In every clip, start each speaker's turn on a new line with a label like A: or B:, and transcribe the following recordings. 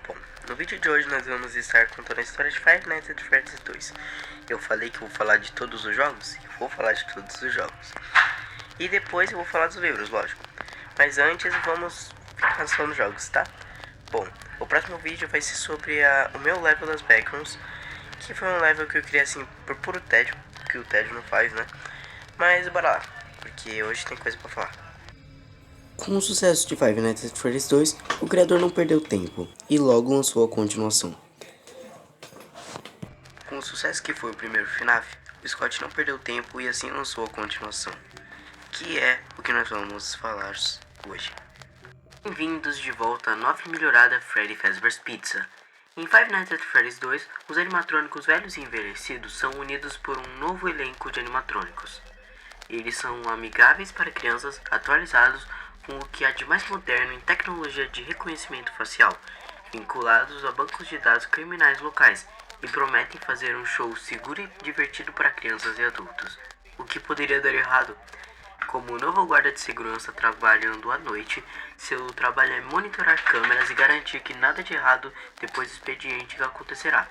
A: Bom, no vídeo de hoje nós vamos estar contando a história de Five Nights at Freddy's 2. Eu falei que vou falar de todos os jogos? Eu vou falar de todos os jogos. E depois eu vou falar dos livros, lógico. Mas antes vamos ficar só nos jogos, tá? Bom, o próximo vídeo vai ser sobre o meu level das Backrooms, que foi um level que eu criei assim por puro tédio, que o tédio não faz, né? Mas bora lá, porque hoje tem coisa pra falar. Com o sucesso de Five Nights at Freddy's 2, o criador não perdeu tempo e logo lançou a continuação. Com o sucesso que foi o primeiro FNAF, o Scott não perdeu tempo e assim lançou a continuação, que é o que nós vamos falar hoje. Bem-vindos de volta à nova e melhorada Freddy Fazbear's Pizza. Em Five Nights at Freddy's 2, os animatrônicos velhos e envelhecidos são unidos por um novo elenco de animatrônicos. Eles são amigáveis para crianças, atualizados com o que há de mais moderno em tecnologia de reconhecimento facial, vinculados a bancos de dados criminais locais, e prometem fazer um show seguro e divertido para crianças e adultos. O que poderia dar errado? Como novo guarda de segurança trabalhando à noite, seu trabalho é monitorar câmeras e garantir que nada de errado depois do expediente acontecerá.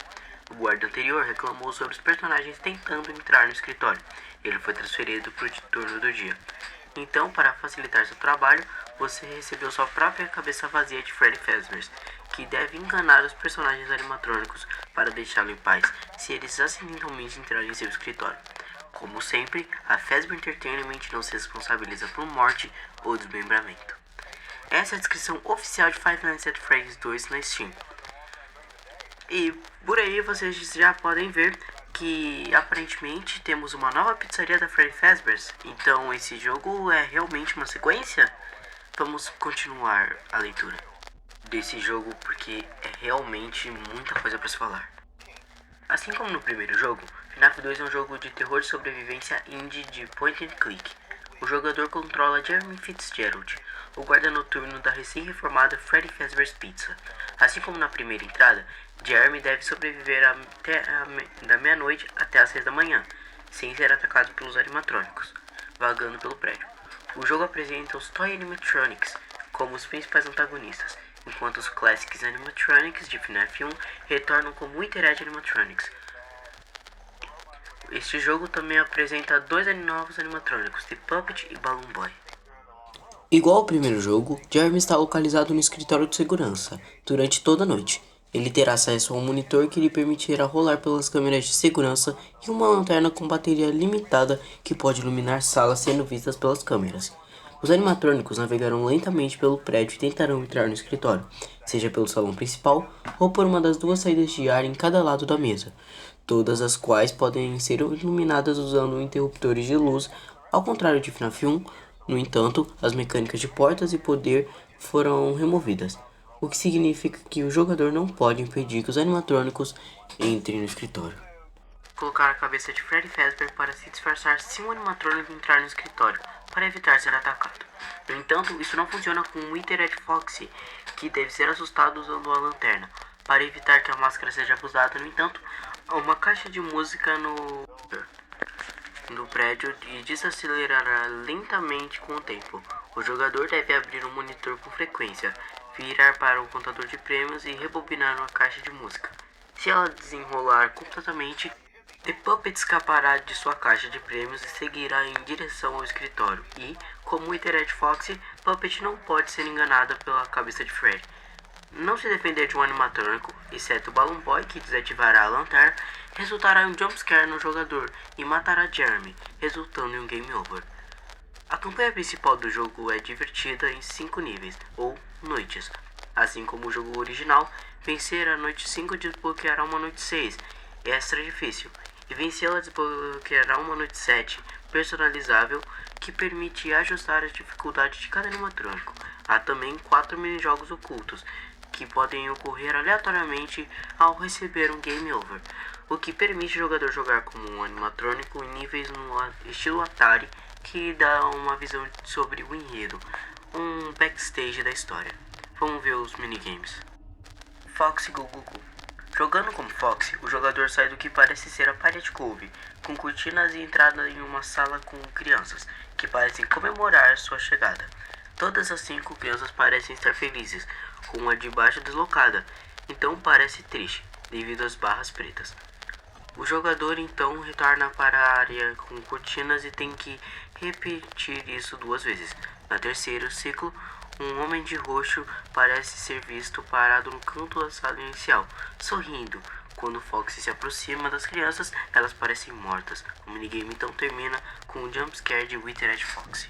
A: O guarda anterior reclamou sobre os personagens tentando entrar no escritório. Ele foi transferido para o turno do dia. Então, para facilitar seu trabalho, você recebeu sua própria cabeça vazia de Freddy Fazbear, que deve enganar os personagens animatrônicos para deixá-lo em paz, se eles acidentalmente entrarem em seu escritório. Como sempre, a Fazbear Entertainment não se responsabiliza por morte ou desmembramento. Essa é a descrição oficial de Five Nights at Freddy's 2 na Steam. E por aí vocês já podem ver que aparentemente temos uma nova pizzaria da Freddy Fazbear. Então esse jogo é realmente uma sequência? Vamos continuar a leitura desse jogo porque é realmente muita coisa para se falar. Assim como no primeiro jogo, FNAF 2 é um jogo de terror de sobrevivência indie de point and click. O jogador controla Jeremy Fitzgerald, o guarda noturno da recém-reformada Freddy Fazbear's Pizza. Assim como na primeira entrada, Jeremy deve sobreviver da meia-noite até as 6 da manhã, sem ser atacado pelos animatrônicos, vagando pelo prédio. O jogo apresenta os Toy Animatronics como os principais antagonistas, enquanto os Classics Animatronics de FNAF 1 retornam como Itered Animatronics. Este jogo também apresenta dois novos animatrônicos, The Puppet e Balloon Boy. Igual ao primeiro jogo, Jeremy está localizado no escritório de segurança durante toda a noite. Ele terá acesso a um monitor que lhe permitirá rolar pelas câmeras de segurança e uma lanterna com bateria limitada que pode iluminar salas sendo vistas pelas câmeras. Os animatrônicos navegarão lentamente pelo prédio e tentarão entrar no escritório, seja pelo salão principal ou por uma das duas saídas de ar em cada lado da mesa, todas as quais podem ser iluminadas usando interruptores de luz. Ao contrário de FNAF 1, no entanto, as mecânicas de portas e poder foram removidas, o que significa que o jogador não pode impedir que os animatrônicos entrem no escritório. Colocar a cabeça de Freddy Fazbear para se disfarçar se um animatrônico entrar no escritório, para evitar ser atacado. No entanto, isso não funciona com o Itered Foxy, que deve ser assustado usando a lanterna. Para evitar que a máscara seja abusada, no entanto, há uma caixa de música no prédio e desacelerará lentamente com o tempo. O jogador deve abrir um monitor com frequência, virar para o contador de prêmios e rebobinar uma caixa de música. Se ela desenrolar completamente, The Puppet escapará de sua caixa de prêmios e seguirá em direção ao escritório. E, como o Itered Foxy, Puppet não pode ser enganada pela cabeça de Freddy. Não se defender de um animatrônico, exceto o Balloon Boy, que desativará a lanterna, resultará em um jumpscare no jogador e matará Jeremy, resultando em um game over. A campanha principal do jogo é divertida em 5 níveis, ou noites. Assim como o jogo original, vencer a noite 5 desbloqueará uma noite 6, extra difícil, e vencê-la desbloqueará uma noite 7, personalizável, que permite ajustar a dificuldade de cada animatrônico. Há também 4 minijogos ocultos, que podem ocorrer aleatoriamente ao receber um game over, o que permite o jogador jogar como um animatrônico em níveis no estilo Atari, que dá uma visão sobre o enredo, um backstage da história. Vamos ver os minigames. Foxy Go Go Go. Jogando como Foxy, o jogador sai do que parece ser a Pirate Cove, com cortinas e entrada em uma sala com crianças, que parecem comemorar sua chegada. Todas as 5 crianças parecem estar felizes, com a de baixo deslocada, então parece triste, devido às barras pretas. O jogador então retorna para a área com cortinas e tem que repetir isso 2 vezes. No terceiro ciclo, um homem de roxo parece ser visto parado no canto da sala inicial, sorrindo. Quando Foxy se aproxima das crianças, elas parecem mortas. O minigame então termina com um jumpscare de Withered Foxy.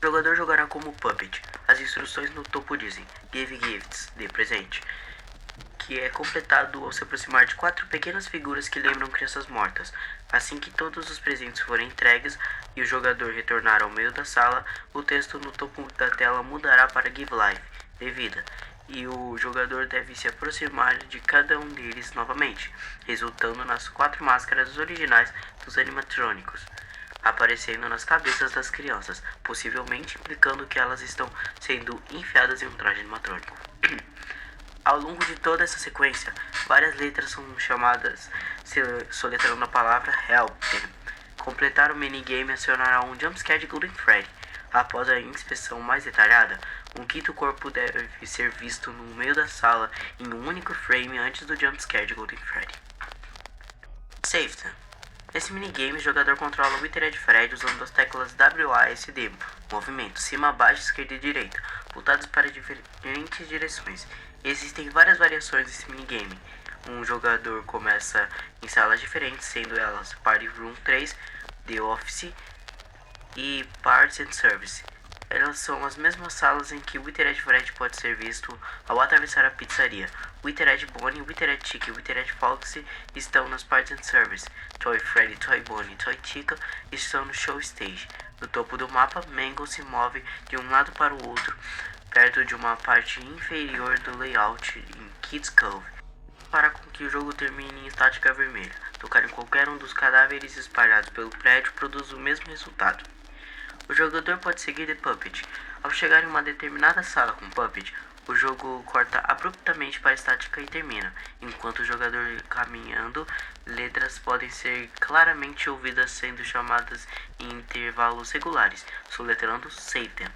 A: O jogador jogará como Puppet. As instruções no topo dizem: Give gifts, dê presente, que é completado ao se aproximar de 4 pequenas figuras que lembram crianças mortas. Assim que todos os presentes forem entregues e o jogador retornar ao meio da sala, o texto no topo da tela mudará para Give Life, dê vida, e o jogador deve se aproximar de cada um deles novamente, resultando nas 4 máscaras originais dos animatrônicos aparecendo nas cabeças das crianças, possivelmente implicando que elas estão sendo enfiadas em um traje animatrônico. Ao longo de toda essa sequência, várias letras são chamadas soletrando a palavra Help Them. Completar o minigame acionará um jumpscare de Golden Freddy. Após a inspeção mais detalhada, um quinto corpo deve ser visto no meio da sala em um único frame antes do jumpscare de Golden Freddy. Save Them. Nesse minigame, o jogador controla o Withered Freddy usando as teclas WASD, movimento cima, baixo, esquerda e direita, voltados para diferentes direções. Existem várias variações desse minigame. Um jogador começa em salas diferentes, sendo elas Party Room 3, The Office e Parts and Service. Elas são as mesmas salas em que Withered Freddy pode ser visto ao atravessar a pizzaria. Withered Bonnie, Withered Chica e Withered Foxy estão nas Parts and Service. Toy Freddy, Toy Bonnie e Toy Chica estão no Show Stage. No topo do mapa, Mangle se move de um lado para o outro, perto de uma parte inferior do layout em Kids Cove, para com que o jogo termine em estática vermelha. Tocar em qualquer um dos cadáveres espalhados pelo prédio produz o mesmo resultado. O jogador pode seguir The Puppet. Ao chegar em uma determinada sala com Puppet, o jogo corta abruptamente para a estática e termina. Enquanto o jogador caminhando, letras podem ser claramente ouvidas sendo chamadas em intervalos regulares, soletrando Save Them.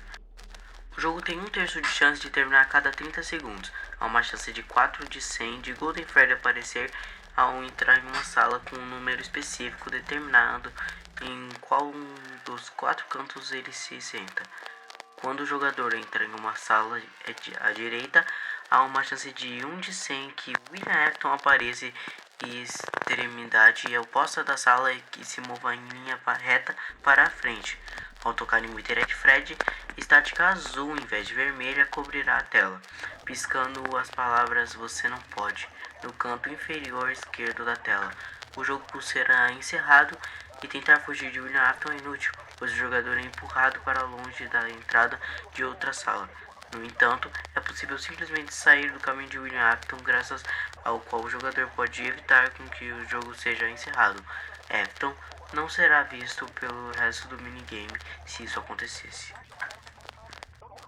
A: O jogo tem 1/3 de chance de terminar a cada 30 segundos. Há uma chance de 4 de 100 de Golden Freddy aparecer ao entrar em uma sala com um número específico determinado em qual um dos 4 cantos ele se senta. Quando o jogador entra em uma sala à direita, há uma chance de 1 de 100 que William Afton apareça e extremidade oposta da sala e que se mova em linha reta para a frente. Ao tocar em Withered Freddy, estática azul em vez de vermelha cobrirá a tela, piscando as palavras "Você não pode" no canto inferior esquerdo da tela. O jogo será encerrado e tentar fugir de William Afton é inútil, pois o jogador é empurrado para longe da entrada de outra sala. No entanto, é possível simplesmente sair do caminho de William Afton, graças ao qual o jogador pode evitar com que o jogo seja encerrado. Afton não será visto pelo resto do minigame se isso acontecesse.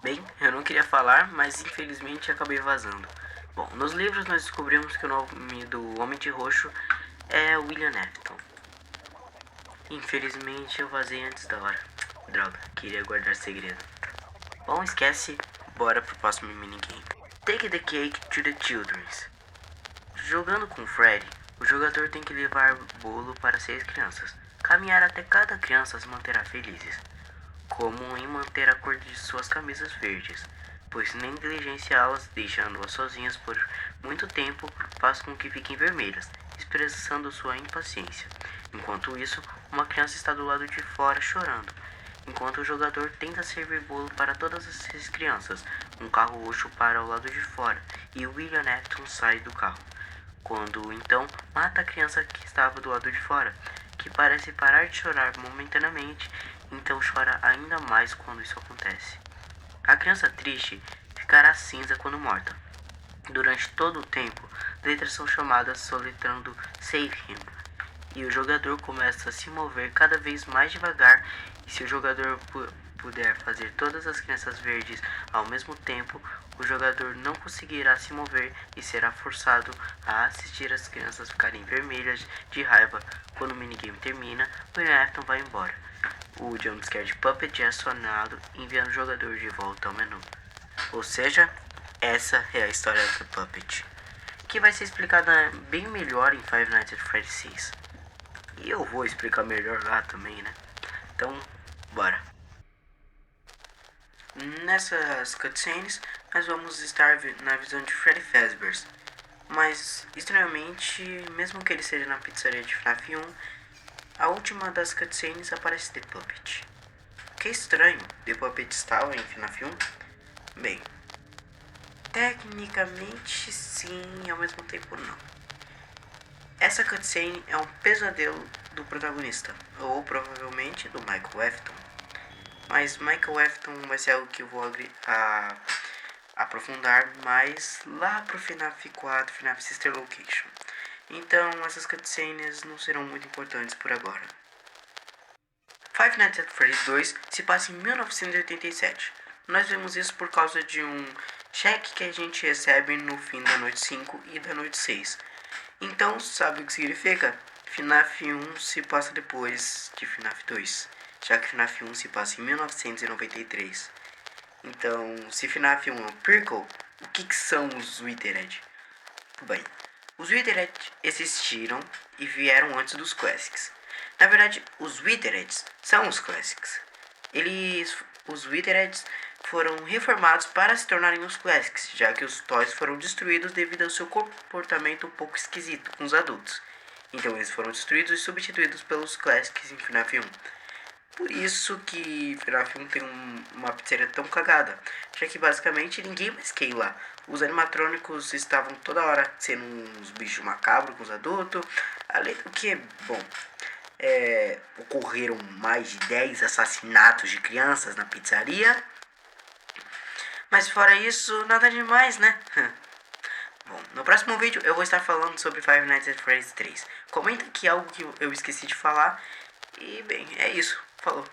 A: Bem, eu não queria falar, mas infelizmente acabei vazando. Bom, nos livros nós descobrimos que o nome do Homem de Roxo é William Afton. Infelizmente eu vazei antes da hora. Droga, queria guardar segredo. Bom, esquece, bora pro próximo minigame. Take the cake to the children. Jogando com Freddy, o jogador tem que levar bolo para 6 crianças. Caminhar até cada criança as manterá felizes, como em manter a cor de suas camisas verdes, pois negligenciá-las, deixando-as sozinhas por muito tempo, faz com que fiquem vermelhas, expressando sua impaciência. Enquanto isso, uma criança está do lado de fora chorando, enquanto o jogador tenta servir bolo para todas as 6 crianças. Um carro roxo para ao lado de fora e William Afton sai do carro, quando então mata a criança que estava do lado de fora, que parece parar de chorar momentaneamente, então chora ainda mais quando isso acontece. A criança triste ficará cinza quando morta. Durante todo o tempo, letras são chamadas soletrando Save Him, e o jogador começa a se mover cada vez mais devagar, e se o jogador puder fazer todas as crianças verdes ao mesmo tempo, o jogador não conseguirá se mover e será forçado a assistir as crianças ficarem vermelhas de raiva. Quando o minigame termina, William Afton vai embora. O jumpscare de Puppet é acionado, enviando o jogador de volta ao menu. Ou seja, essa é a história do Puppet, que vai ser explicada bem melhor em Five Nights at Freddy's 6. E eu vou explicar melhor lá também, né? Então, bora. Nessas cutscenes, nós vamos estar na visão de Freddy Fazbear. Mas, estranhamente, mesmo que ele seja na pizzaria de FNAF 1, a última das cutscenes aparece The Puppet. Que estranho, The Puppet estava em FNAF 1? Bem, tecnicamente sim, e ao mesmo tempo não. Essa cutscene é um pesadelo do protagonista, ou provavelmente do Michael Afton. Mas Michael Afton vai ser algo que eu vou aprofundar mais lá pro FNAF 4, FNAF Sister Location. Então essas cutscenes não serão muito importantes por agora. Five Nights at Freddy's 2 se passa em 1987. Nós vemos isso por causa de um cheque que a gente recebe no fim da noite 5 e da noite 6. Então, sabe o que significa? FNAF 1 se passa depois de FNAF 2, já que FNAF 1 se passa em 1993. Então, se FNAF 1 é um prequel, o que são os Withered? Bem, os Withered existiram e vieram antes dos Classics. Na verdade, os Withered são os Classics. Os Withered foram reformados para se tornarem os Classics, já que os Toys foram destruídos devido ao seu comportamento um pouco esquisito com os adultos. Então eles foram destruídos e substituídos pelos Classics em FNAF 1. Por isso que FNAF 1 tem uma pizzaria tão cagada, já que basicamente ninguém mais quer ir lá. Os animatrônicos estavam toda hora sendo uns bichos macabros com os adultos, além do que, bom, ocorreram mais de 10 assassinatos de crianças na pizzaria. Mas fora isso, nada demais, né? Bom, no próximo vídeo eu vou estar falando sobre Five Nights at Freddy's 3. Comenta aqui algo que eu esqueci de falar. E bem, é isso. Falou.